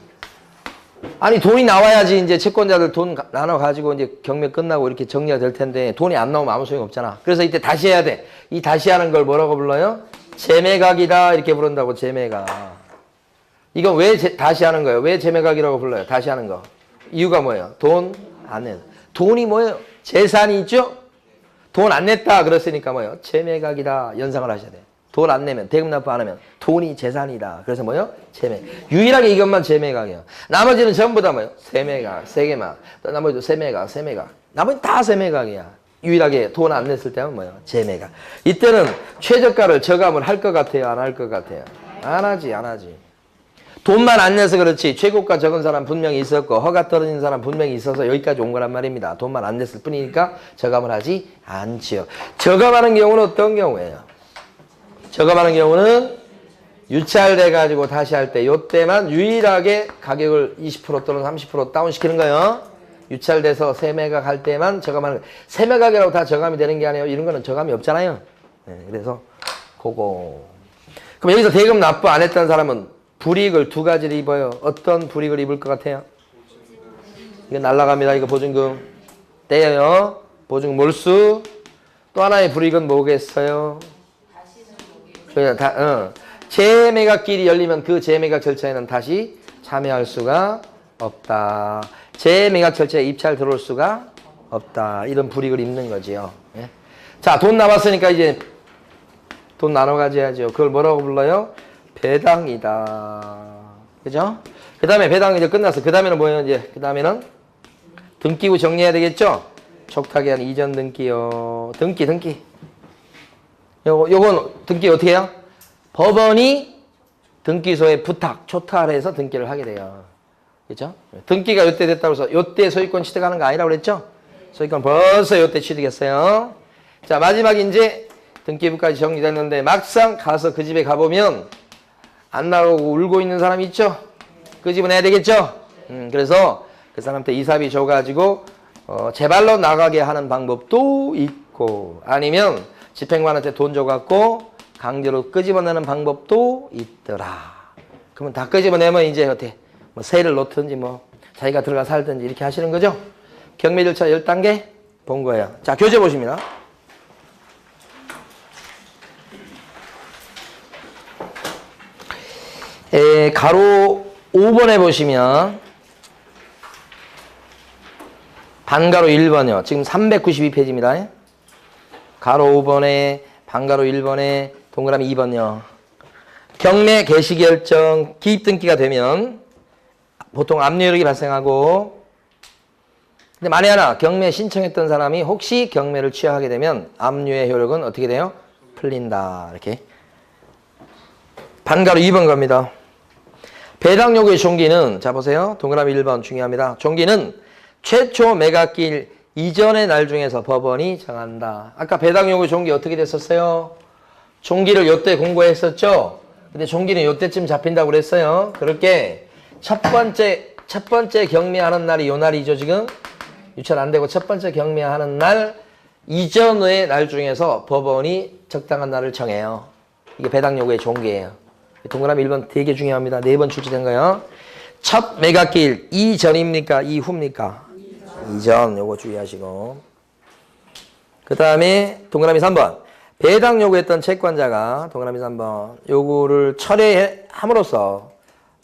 아니, 돈이 나와야지 이제 채권자들 돈 나눠가지고 이제 경매 끝나고 이렇게 정리가 될 텐데 돈이 안 나오면 아무 소용 없잖아. 그래서 이때 다시 해야 돼. 이 다시 하는 걸 뭐라고 불러요? 재매각이다. 이렇게 부른다고, 재매각. 이건 왜 다시 하는 거예요? 왜 재매각이라고 불러요? 다시 하는 거. 이유가 뭐예요? 돈 안 내. 돈이 뭐예요? 재산이 있죠? 돈 안 냈다. 그랬으니까 뭐예요? 재매각이다. 연상을 하셔야 돼요. 돈 안 내면, 대금 납부 안 하면 돈이 재산이다. 그래서 뭐예요? 재매. 유일하게 이것만 재매각이에요. 나머지는 전부 다 뭐예요? 세매각, 세개막. 나머지도 세매각, 세매각. 나머지 다 세매각이야. 유일하게 돈 안 냈을 때는 뭐예요? 재매각. 이때는 최저가를 저감을 할 것 같아요? 안 할 것 같아요? 안 하지, 안 하지. 돈만 안 내서 그렇지 최고가 적은 사람 분명히 있었고 허가 떨어진 사람 분명히 있어서 여기까지 온 거란 말입니다. 돈만 안 냈을 뿐이니까 저감을 하지 않지요. 저감하는 경우는 어떤 경우예요? 저감하는 경우는 유찰돼 가지고 다시 할 때 요때만 유일하게 가격을 20% 또는 30% 다운시키는 거예요. 유찰돼서 세매각 할 때만 저감하는 거예요. 세매각이라고 다 저감이 되는 게 아니에요. 이런 거는 저감이 없잖아요. 네, 그래서 그거. 그럼 여기서 대금 납부 안 했던 사람은 불이익을 두 가지를 입어요. 어떤 불이익을 입을 것 같아요? 이거 날라갑니다. 이거 보증금 떼요. 보증금 몰수. 또 하나의 불이익은 뭐겠어요? 재매각길이 열리면 그 재매각 절차에는 다시 참여할 수가 없다. 재매각 절차에 입찰 들어올 수가 없다. 이런 불이익을 입는 거지요. 예? 자, 돈 남았으니까 이제 돈 나눠 가져야죠. 그걸 뭐라고 불러요? 배당이다. 그죠? 그 다음에 배당이 이제 끝났어. 그 다음에는 뭐예요? 이제 그 다음에는 등기 후 정리해야 되겠죠? 촉탁기한 이전 등기요. 등기. 요건 등기 어떻게 해요? 법원이 등기소에 부탁, 초탁을 해서 등기를 하게 돼요. 그죠? 등기가 요때 됐다고 해서 요때 소유권 취득하는 거 아니라고 그랬죠? 소유권 벌써 요때 취득했어요. 자, 마지막 이제 등기부까지 정리됐는데 막상 가서 그 집에 가보면 안 나오고 울고 있는 사람이 있죠? 그 집은 해야 되겠죠? 그래서 그 사람한테 이사비 줘가지고 제발로 나가게 하는 방법도 있고 아니면 집행관한테 돈 줘갖고 강제로 끄집어내는 방법도 있더라. 그러면 다 끄집어내면 이제 어떻게 뭐 세를 놓든지 뭐 자기가 들어가 살든지 이렇게 하시는 거죠? 경매 절차 10단계 본 거예요. 자, 교재 보십니다. 가로 5번에 보시면 반가로 1번이요. 지금 392페이지입니다. 가로 5번에 반가로 1번에 동그라미 2번요. 경매 개시 결정 기입 등기가 되면 보통 압류율이 발생하고, 근데 만에 하나 경매 신청했던 사람이 혹시 경매를 취하하게 되면 압류의 효력은 어떻게 돼요? 풀린다. 이렇게. 반가로 2번 갑니다. 배당 요구의 종기는, 자 보세요. 동그라미 1번 중요합니다. 종기는 최초 매각기일 이전의 날 중에서 법원이 정한다. 아까 배당 요구 종기 어떻게 됐었어요? 종기를 요때 공고했었죠? 근데 종기는 요때쯤 잡힌다고 그랬어요. 그렇게 첫 번째 경매하는 날이 요 날이죠, 지금? 유찰 안 되고 첫 번째 경매하는 날 이전의 날 중에서 법원이 적당한 날을 정해요. 이게 배당 요구의 종기예요. 동그라미 1번 되게 중요합니다. 4번 출제된 거예요. 첫 매각기일 이전입니까? 이후입니까? 이전. 요거 주의하시고. 그 다음에 동그라미 3번. 배당 요구했던 채권자가 동그라미 3번 요구를 철회함으로써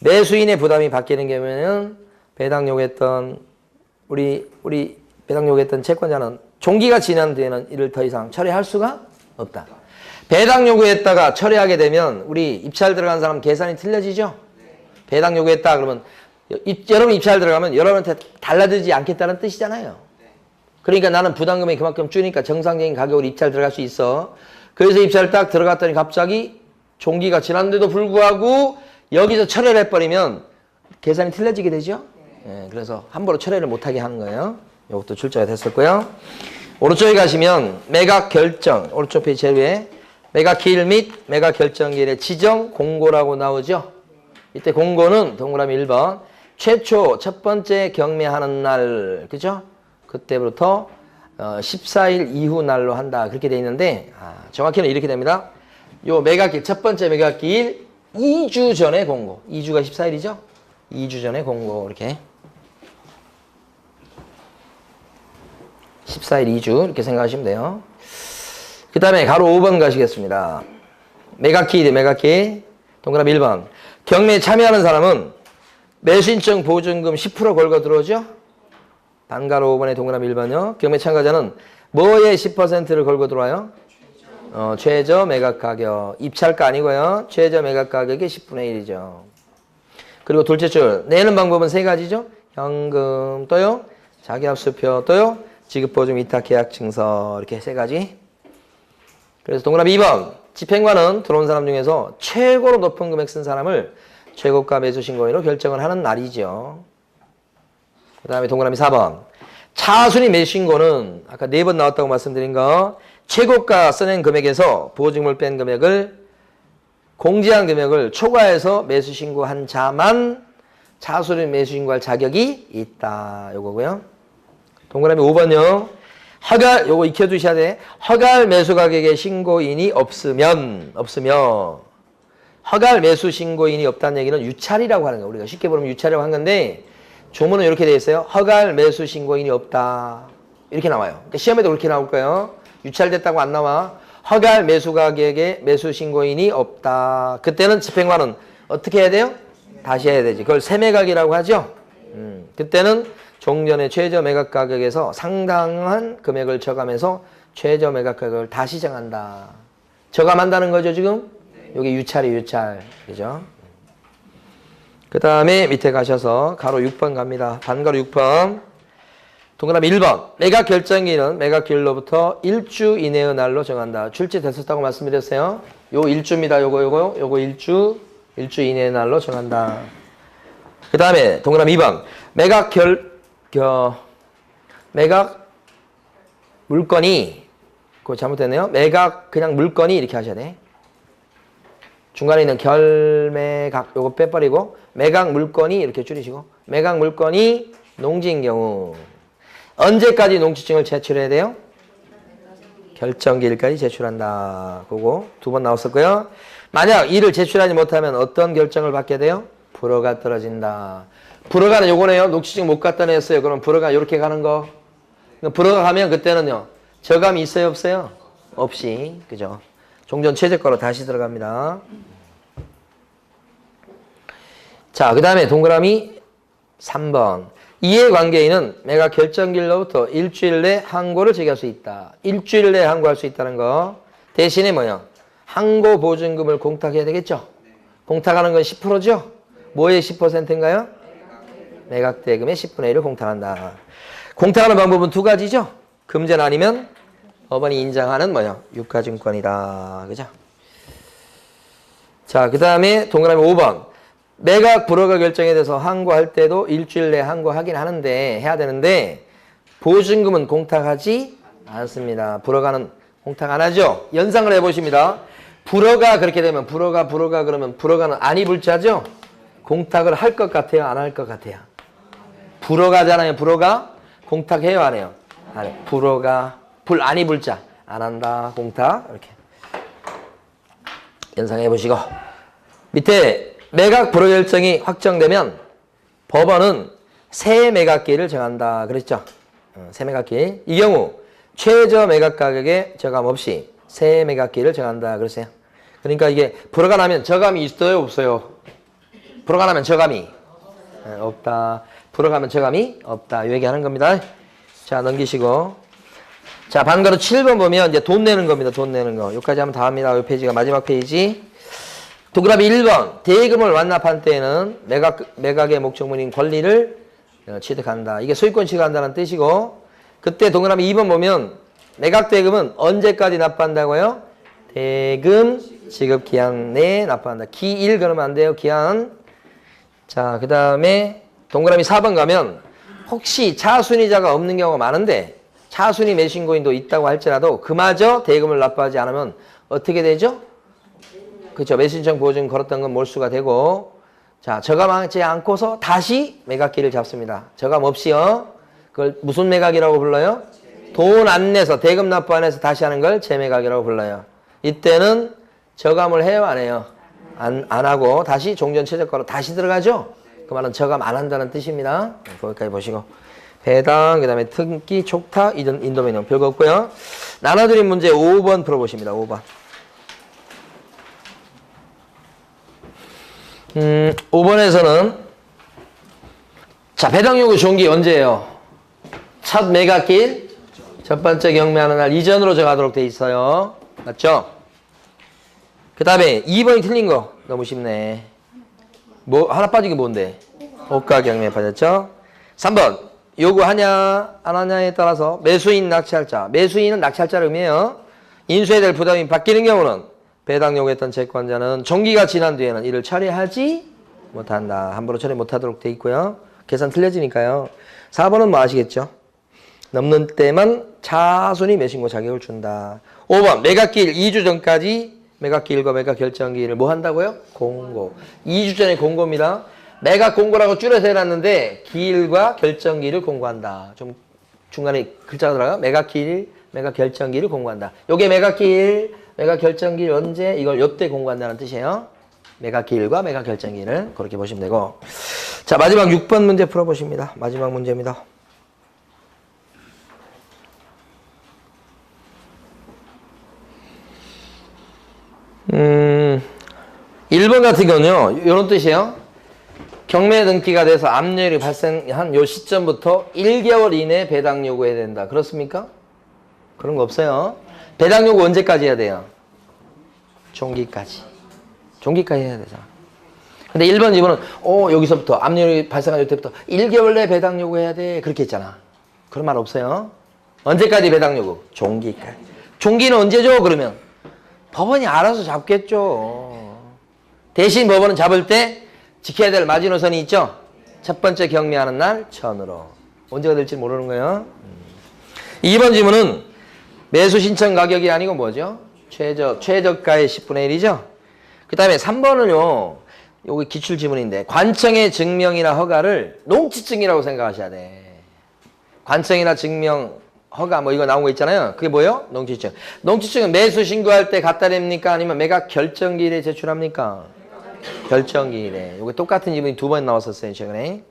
매수인의 부담이 바뀌는 경우에는 배당 요구했던 우리 배당 요구했던 채권자는 종기가 지난 뒤에는 이를 더 이상 철회할 수가 없다. 배당 요구했다가 철회하게 되면 우리 입찰 들어간 사람 계산이 틀려지죠? 배당 요구했다 그러면 여러분 입찰 들어가면 여러분한테 달라지지 않겠다는 뜻이잖아요. 그러니까 나는 부담금이 그만큼 주니까 정상적인 가격으로 입찰 들어갈 수 있어. 그래서 입찰 딱 들어갔더니 갑자기 종기가 지났는데도 불구하고 여기서 철회를 해버리면 계산이 틀려지게 되죠? 예, 그래서 함부로 철회를 못하게 하는 거예요. 이것도 출제가 됐었고요. 오른쪽에 가시면 매각 결정, 오른쪽 페이지 제일 위에 매각 기일 및 매각 결정 기일의 지정 공고라고 나오죠? 이때 공고는 동그라미 1번 최초 첫 번째 경매하는 날, 그죠? 그때부터 14일 이후 날로 한다. 그렇게 돼 있는데 정확히는 이렇게 됩니다. 요 매각기일, 첫 번째 매각기일 2주 전에 공고. 2주가 14일이죠? 2주 전에 공고. 이렇게. 14일 2주 이렇게 생각하시면 돼요. 그 다음에 가로 5번 가시겠습니다. 매각기일이 매각기일. 동그라미 1번. 경매에 참여하는 사람은 매수인증 보증금 10% 걸고 들어오죠? 반가로 5번에 동그라미 1번요. 경매 참가자는 뭐에 10%를 걸고 들어와요? 최저 매각 가격. 입찰가 아니고요. 최저 매각 가격의 10분의 1이죠. 그리고 둘째 줄. 내는 방법은 세 가지죠. 현금 또요. 자기합수표 또요. 지급보증 위탁계약증서. 이렇게 세 가지. 그래서 동그라미 2번. 집행관은 들어온 사람 중에서 최고로 높은 금액 쓴 사람을 최고가 매수신고인으로 결정을 하는 날이죠. 그 다음에 동그라미 4번. 차순위 매수신고는 아까 4번 나왔다고 말씀드린 거 최고가 써낸 금액에서 보증금을 뺀 금액을 공제한 금액을 초과해서 매수신고한 자만 차순위 매수신고할 자격이 있다. 요거고요. 동그라미 5번요. 허갈, 요거 익혀두셔야 돼. 허갈 매수 가격의 신고인이 없으면 허갈 매수 신고인이 없다는 얘기는 유찰이라고 하는 거예요. 우리가 쉽게 보면 유찰이라고 한 건데 조문은 이렇게 되어 있어요. 허갈 매수 신고인이 없다. 이렇게 나와요. 그러니까 시험에도 그렇게 나올 거예요. 유찰됐다고 안 나와. 허갈 매수 가격의 매수 신고인이 없다. 그때는 집행관은 어떻게 해야 돼요? 다시 해야 되지. 그걸 세매각이라고 하죠. 그때는 종전의 최저 매각 가격에서 상당한 금액을 저감해서 최저 매각 가격을 다시 정한다. 저감한다는 거죠, 지금? 여기 유찰이 유찰. 그죠? 그 다음에 밑에 가셔서 가로 6번 갑니다. 반가로 6번. 동그라미 1번. 매각 결정기일은 매각기일로부터 1주 이내의 날로 정한다. 출제됐었다고 말씀드렸어요. 요 1주입니다. 요거 1주 이내의 날로 정한다. 그 다음에 동그라미 2번. 매각 물건이, 그거 잘못됐네요. 매각 그냥 물건이 이렇게 하셔야 돼. 중간에 있는 결매각 요거 빼버리고 매각 물건이 이렇게 줄이시고 매각 물건이 농지인 경우 언제까지 농지증을 제출해야 돼요? 결정기일까지 제출한다. 그거 2번 나왔었고요. 만약 이를 제출하지 못하면 어떤 결정을 받게 돼요? 불허가 떨어진다. 불허가는 요거네요. 농지증 못 갖다 냈어요. 그럼 불허가 이렇게 가는 거. 불허가 가면 그때는요. 저감이 있어요? 없어요? 없이. 그죠? 종전 최저가로 다시 들어갑니다. 자, 그 다음에 동그라미 3번. 이해관계인은 매각 결정일로부터 일주일 내 항고를 제기할 수 있다. 일주일 내에 항고할 수 있다는 거. 대신에 뭐요? 항고 보증금을 공탁해야 되겠죠? 공탁하는 건 10%죠? 뭐의 10%인가요? 매각 대금의 10분의 1을 공탁한다. 공탁하는 방법은 두 가지죠? 금전 아니면 법원이 인정하는 뭐요? 유가증권이다. 그죠? 자, 그 다음에 동그라미 5번. 매각 불허가 결정에 대해서 항고할 때도 일주일 내에 항고하긴 하는데, 해야 되는데, 보증금은 공탁하지 않습니다. 불허가는 공탁 안 하죠? 연상을 해보십니다. 불허가 그렇게 되면, 불허가 그러면 불허가는 아니 불자죠? 공탁을 할 것 같아요? 안 할 것 같아요? 불허가잖아요. 불허가 공탁해요? 안 해요? 안 해요. 불허가, 아니 불자. 안 한다. 공탁. 이렇게. 연상해 보시고. 밑에 매각 불허 결정이 확정되면 법원은 새 매각기일을 정한다. 그랬죠? 새 매각기일. 이 경우 최저 매각 가격에 저감 없이 새 매각기일을 정한다. 그랬어요. 그러니까 이게 불허가 나면 저감이 있어요? 없어요? 불허가 나면 저감이 없다. 불허가면 저감이 없다. 이 얘기하는 겁니다. 자, 넘기시고. 자, 반가로 7번 보면 이제 돈 내는 겁니다. 돈 내는 거. 여기까지 하면 다 합니다. 이 페이지가 마지막 페이지. 동그라미 1번. 대금을 완납한 때에는 매각의 목적물인 권리를 취득한다. 이게 소유권 취득한다는 뜻이고, 그때 동그라미 2번 보면 매각 대금은 언제까지 납부한다고요? 대금 지급 기한 내에 납부한다. 기일 그러면 안 돼요. 기한. 자, 그 다음에 동그라미 4번 가면 혹시 차순위자가 없는 경우가 많은데 차순위 매신고인도 있다고 할지라도 그마저 대금을 납부하지 않으면 어떻게 되죠? 그렇죠. 매수신청 보증 걸었던 건 몰수가 되고, 자, 저감하지 않고서 다시 매각기를 잡습니다. 저감 없이요. 그걸 무슨 매각이라고 불러요? 돈 안 내서 대금 납부 안 해서 다시 하는 걸 재매각이라고 불러요. 이때는 저감을 해요, 안 해요? 안 하고 다시 종전 최저가로 다시 들어가죠? 그 말은 저감 안 한다는 뜻입니다. 거기까지 보시고. 배당, 그 다음에 특기, 촉탁, 인도매는 별거 없고요. 나눠드린 문제 5번 풀어보십니다. 5번. 5번에서는 자, 배당 요구 종기 언제예요? 첫 매각기일 첫 번째 경매하는 날 이전으로 정하도록 돼 있어요. 맞죠? 그 다음에 2번이 틀린 거 너무 쉽네. 뭐 하나 빠진 게 뭔데? 호가 경매 빠졌죠? 3번 요구하냐 안 하냐에 따라서 매수인 낙찰자. 매수인은 낙찰자를 의미해요. 인수해야 될 부담이 바뀌는 경우는 배당 요구했던 채권자는 종기가 지난 뒤에는 이를 처리하지 못한다. 함부로 처리 못하도록 돼 있고요. 계산 틀려지니까요. 4번은 뭐 아시겠죠? 넘는 때만 차순위 매신고 자격을 준다. 5번 매각기일 2주 전까지 매각기일과 매각결정기일을 뭐 한다고요? 공고. 2주 전에 공고입니다. 매각 공고라고 줄여서 해놨는데 기일과 결정기일을 공고한다. 좀 중간에 글자가 들어가요. 매각기일, 매각결정기일을 공고한다. 요게 매각기일, 매각결정기일 언제? 이걸 요때 공고한다는 뜻이에요. 매각기일과 매각결정기일을 그렇게 보시면 되고. 자, 마지막 6번 문제 풀어보십니다. 마지막 문제입니다. 1번 같은 경우는요, 이런 뜻이에요. 경매 등기가 돼서 압류율이 발생한 요 시점부터 1개월 이내에 배당 요구해야 된다. 그렇습니까? 그런 거 없어요. 배당 요구 언제까지 해야 돼요? 종기까지. 종기까지 해야 되잖아. 근데 1번, 2번은, 여기서부터, 압류율이 발생한 요때부터 1개월 내에 배당 요구해야 돼. 그렇게 했잖아. 그런 말 없어요. 언제까지 배당 요구? 종기까지. 종기는 언제죠? 그러면? 법원이 알아서 잡겠죠. 대신 법원은 잡을 때 지켜야 될 마지노선이 있죠? 첫 번째 경매하는 날 전으로. 언제가 될지 모르는 거예요. 2번 질문은 매수 신청 가격이 아니고 뭐죠? 최저가의 10분의 1이죠? 그 다음에 3번은요, 여기 기출 지문인데, 관청의 증명이나 허가를 농지증이라고 생각하셔야 돼. 관청이나 증명, 허가 뭐 이거 나온 거 있잖아요. 그게 뭐예요? 농지증. 농지증은 매수 신고할 때 갖다 냅니까? 아니면 매각 결정기일에 제출합니까? 결정기일에. 이게 똑같은 지문이 2번 나왔었어요, 최근에.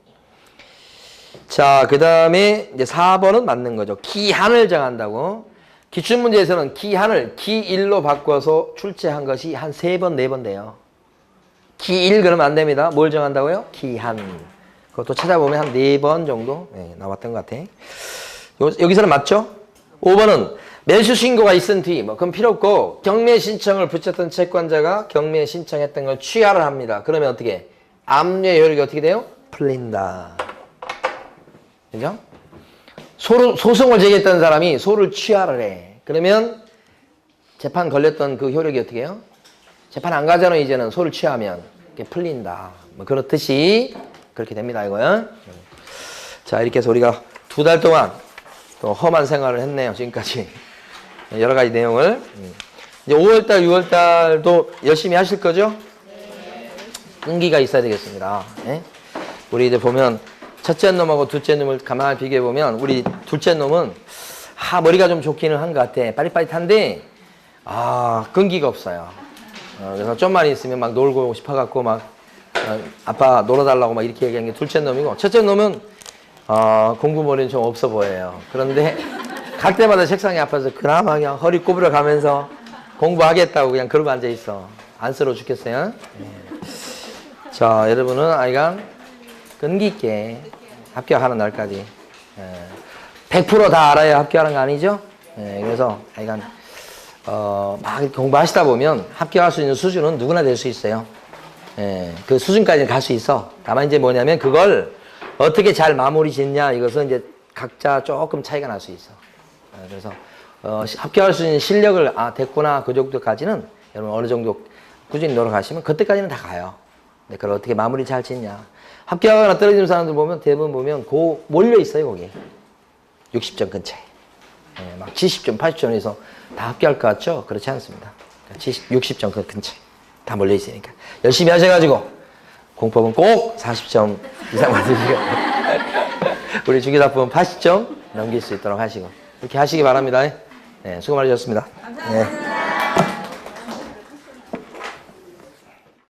자, 그 다음에 이제 4번은 맞는 거죠. 기한을 정한다고. 기출문제에서는 기한을 기일로 바꿔서 출제한 것이 한 3번, 4번 돼요. 기일 그러면 안 됩니다. 뭘 정한다고요? 기한. 그것도 찾아보면 한 4번 정도 나왔던 것 같아. 여기서는 맞죠? 5번은 매수 신고가 있은 뒤, 뭐, 그건 필요 없고, 경매 신청을 붙였던 채권자가 경매 신청했던 걸 취하를 합니다. 그러면 어떻게? 압류의 효력이 어떻게 돼요? 풀린다. 그죠? 소송을 제기했던 사람이 소를 취하를 해. 그러면 재판 걸렸던 그 효력이 어떻게 해요? 재판 안 가잖아, 이제는. 소를 취하면. 이렇게 풀린다. 뭐, 그렇듯이 그렇게 됩니다, 이거요. 자, 이렇게 해서 우리가 2달 동안 또 험한 생활을 했네요, 지금까지. 여러 가지 내용을. 이제 5월달, 6월달도 열심히 하실 거죠? 끈기가 있어야 되겠습니다. 예? 우리 이제 보면 첫째 놈하고 둘째 놈을 가만히 비교해 보면 우리 둘째 놈은 머리가 좀 좋기는 한 것 같아. 빠릿빠릿한데 끈기가 없어요. 그래서 좀만 있으면 막 놀고 싶어갖고 막 아빠 놀아달라고 막 이렇게 얘기하는 게 둘째 놈이고, 첫째 놈은 공부머리는 좀 없어 보여요. 그런데 갈 때마다 책상에 앞에서 그나마 그냥 허리 구부려 가면서 공부하겠다고 그냥 그러고 앉아 있어. 안쓰러워 죽겠어요. 자, 여러분은 아이가 끈기 있게 합격하는 날까지 100% 다 알아야 합격하는 거 아니죠? 그래서 아이가 막 공부하시다 보면 합격할 수 있는 수준은 누구나 될 수 있어요. 그 수준까지는 갈 수 있어. 다만 이제 뭐냐면 그걸 어떻게 잘 마무리 짓냐, 이것은 이제 각자 조금 차이가 날 수 있어. 그래서 합격할 수 있는 실력을 됐구나, 그 정도까지는 여러분 어느 정도 꾸준히 노력하시면 그때까지는 다 가요. 근데 그걸 어떻게 마무리 잘 짓냐. 합격하거나 떨어지는 사람들 보면 대부분 보면 몰려 있어요, 거기. 60점 근처에. 막 70점, 80점에서 다 합격할 것 같죠? 그렇지 않습니다. 60점 그 근처에 다 몰려 있으니까 열심히 하셔가지고 공법은 꼭 40점 이상 받으시고 우리 주기사품은 80점 넘길 수 있도록 하시고, 이렇게 하시기 바랍니다. 수고 많으셨습니다. 감사합니다.